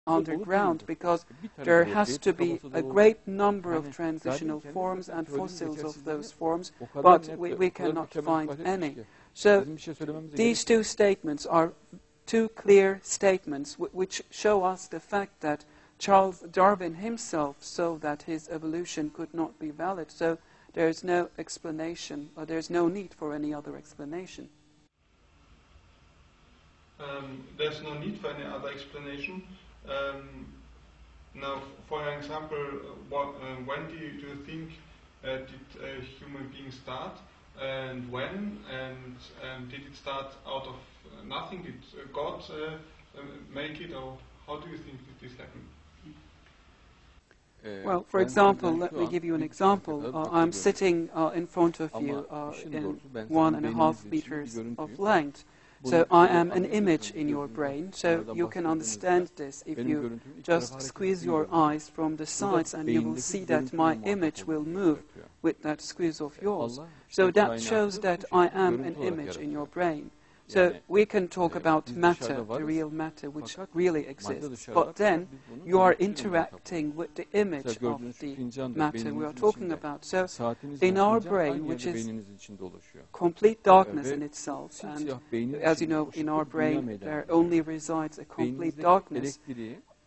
underground, because there has to be a great number of transitional forms and fossils of those forms, but we cannot find any. So these two statements are two clear statements which show us the fact that Charles Darwin himself saw that his evolution could not be valid. So there is no explanation, or there is no need for any other explanation. There's no need for any other explanation. Now, for example, when do you think did human beings start, and when, and did it start out of nothing? Did God make it, or how do you think did this happen? Well, for example, let me give you an example. I'm sitting in front of you in 1.5 meters of length. So I am an image in your brain, so you can understand this if you just squeeze your eyes from the sides, and you will see that my image will move with that squeeze of yours. So that shows that I am an image in your brain. So we can talk about matter, the real matter, which really exists. But then you are interacting with the image of the matter we are talking about. So in our brain, which is complete darkness in itself, and as you know, in our brain there only resides a complete darkness,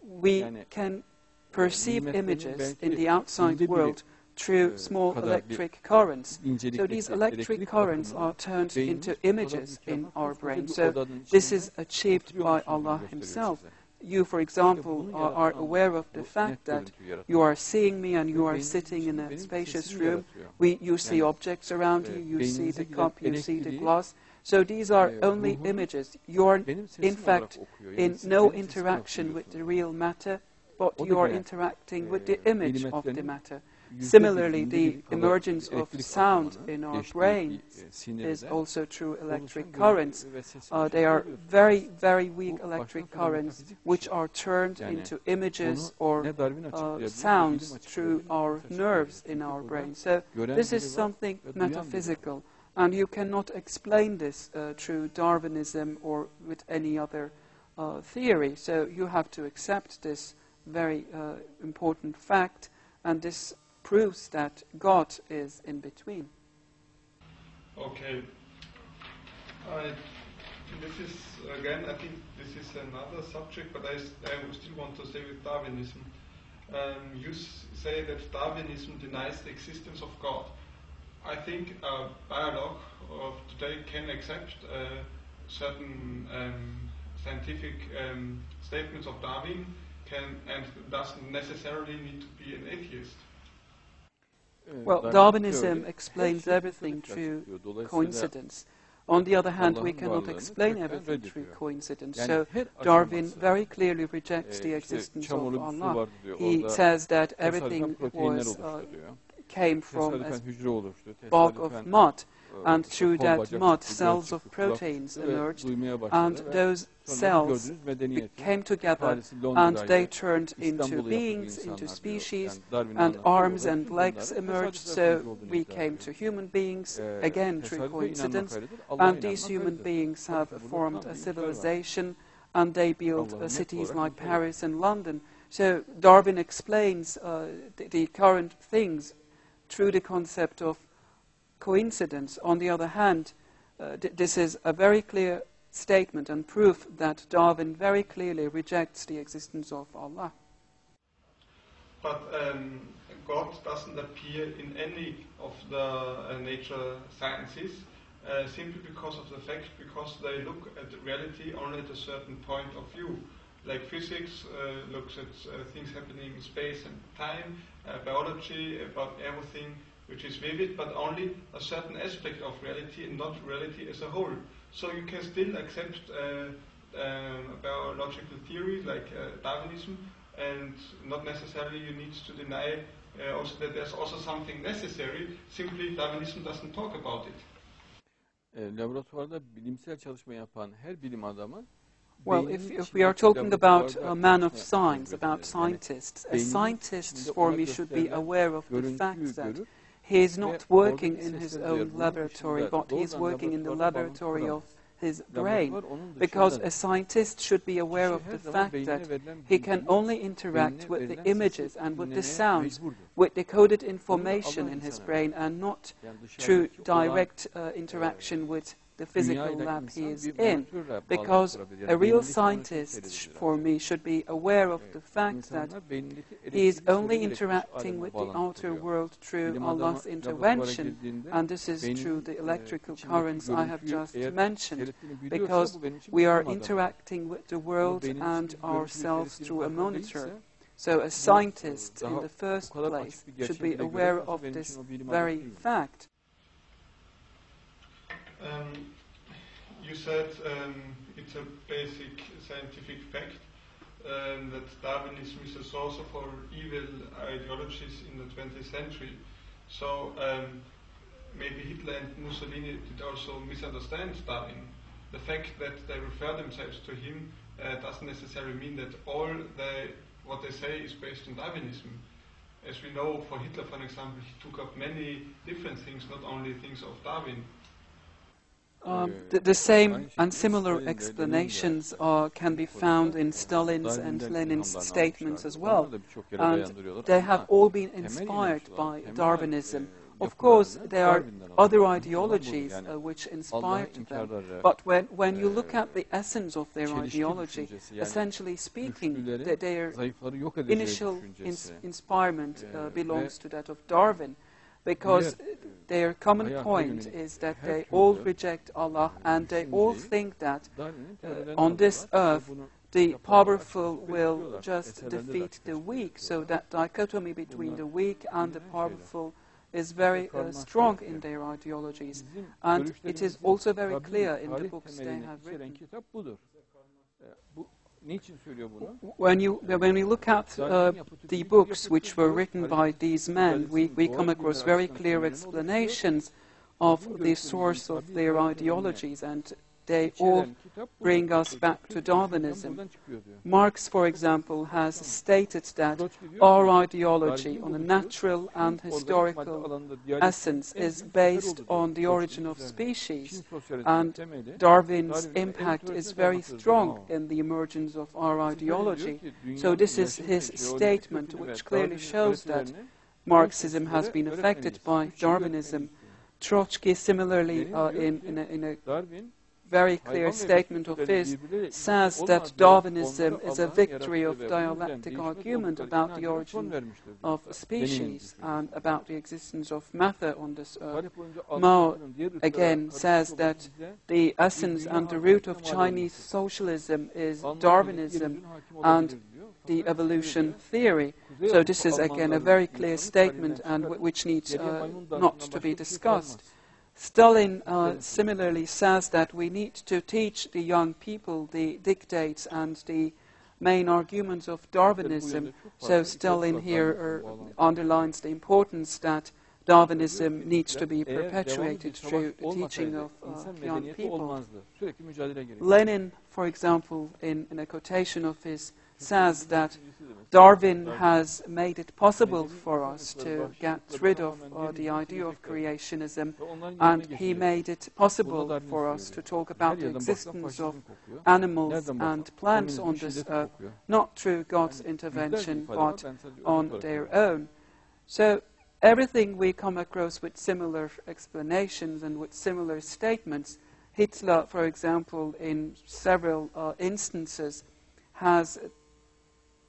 we can perceive images in the outside world through small electric currents. So these electric currents are turned into images in our brain. So this is achieved by Allah Himself. You, for example, are aware of the fact that you are seeing me and you are sitting in a spacious room. You see objects around you, you see the cup, you see the glass. So these are only images. You are, in fact, in no interaction with the real matter, but you are interacting with the image of the matter. Similarly, the emergence of sound in our brain is also through electric currents. They are very, very weak electric currents which are turned into images or sounds through our nerves in our brain. So this is something metaphysical, and you cannot explain this through Darwinism or with any other theory. So you have to accept this very important fact, and this proves that God is in between. Okay. This is, again, I think this is another subject, but I still want to stay with Darwinism. You say that Darwinism denies the existence of God. I think a biolog of today can accept certain scientific statements of Darwin, and doesn't necessarily need to be an atheist. Well, Darwinism explains everything through coincidence. On the other hand, we cannot explain everything through coincidence. So Darwin very clearly rejects the existence of Allah. He says that everything came from a bulk of mud, and through that mud cells of proteins emerged, and those cells came together and they turned into beings, into species, and arms and legs emerged, so we came to human beings, again through coincidence, and these human beings have formed a civilization, and they built cities like Paris and London. So Darwin explains the current things through the concept of coincidence. On the other hand, this is a very clear statement and proof that Darwin very clearly rejects the existence of Allah. But God doesn't appear in any of the nature sciences simply because of the fact, because they look at reality only at a certain point of view. Like physics looks at things happening in space and time, biology about everything which is vivid, but only a certain aspect of reality and not reality as a whole. So you can still accept biological theory like Darwinism, and not necessarily you need to deny also that there's also something necessary, simply Darwinism doesn't talk about it. Laboratuvarda bilimsel çalışma yapan her bilim adamı Well, if we are talking about a man of science, about scientists, a scientist for me should be aware of the fact that he is not working in his own laboratory, but he is working in the laboratory of his brain, because a scientist should be aware of the fact that he can only interact with the images and with the sounds, with decoded information in his brain, and not through direct interaction with the physical lab he is in, because a real scientist, for me, should be aware of the fact that he is only interacting with the outer world through Allah's intervention, and this is through the electrical currents I have just mentioned, because we are interacting with the world and ourselves through a monitor. So a scientist, in the first place, should be aware of this very fact. You said it's a basic scientific fact that Darwinism is a source of all evil ideologies in the 20th century. So maybe Hitler and Mussolini did also misunderstand Darwin. The fact that they refer themselves to him doesn't necessarily mean that what they say is based on Darwinism. As we know, for Hitler, for example, he took up many different things, not only things of Darwin. The same and similar explanations can be found in Stalin's and Lenin's statements as well, and they have all been inspired by Darwinism. Of course, there are other ideologies which inspired them, but when you look at the essence of their ideology, essentially speaking, their initial inspirement belongs to that of Darwin, because their common point is that they all reject Allah, and they all think that on this earth the powerful will just defeat the weak, so that dichotomy between the weak and the powerful is very strong in their ideologies, and it is also very clear in the books they have written. When we look at the books which were written by these men, we come across very clear explanations of the source of their ideologies, and they all bring us back to Darwinism. Marx, for example, has stated that our ideology on a natural and historical essence is based on the origin of species, and Darwin's impact is very strong in the emergence of our ideology. So this is his statement, which clearly shows that Marxism has been affected by Darwinism. Trotsky, similarly, in a very clear statement of his, says that Darwinism is a victory of dialectic argument about the origin of species and about the existence of matter on this earth. Mao, again, says that the essence and the root of Chinese socialism is Darwinism and the evolution theory. So this is, again, a very clear statement, and which needs not to be discussed. Stalin similarly says that we need to teach the young people the dictates and the main arguments of Darwinism. So Stalin here underlines the importance that Darwinism needs to be perpetuated through the teaching of young people. Lenin, for example, in a quotation of his, says that Darwin has made it possible for us to get rid of the idea of creationism, and he made it possible for us to talk about the existence of animals and plants on this earth, not through God's intervention, but on their own. So everything we come across with similar explanations and with similar statements. Hitler, for example, in several instances, has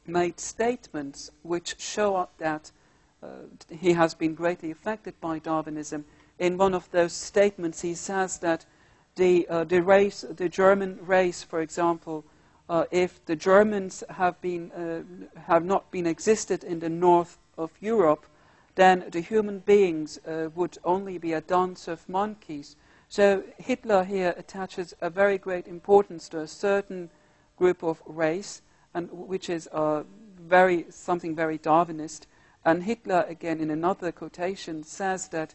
made statements which show up that he has been greatly affected by Darwinism. In one of those statements, he says that the German race, for example, if the Germans have not been existed in the north of Europe, then the human beings would only be a dance of monkeys. So Hitler here attaches a very great importance to a certain group of race, and which is something very Darwinist. And Hitler, again, in another quotation, says that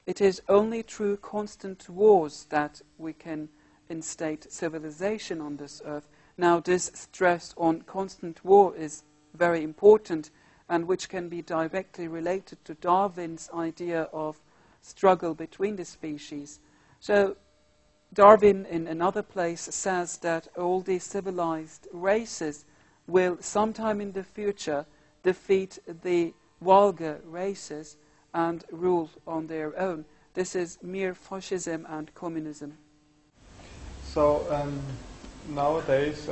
it is only through constant wars that we can instate civilization on this earth. Now, this stress on constant war is very important, and which can be directly related to Darwin's idea of struggle between the species. So Darwin, in another place, says that all the civilized races will sometime in the future defeat the vulgar races and rule on their own. This is mere fascism and communism. So nowadays,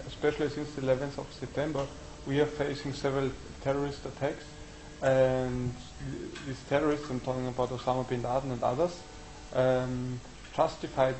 especially since the 11th of September, we are facing several terrorist attacks, and these terrorists, I'm talking about Osama bin Laden and others, justified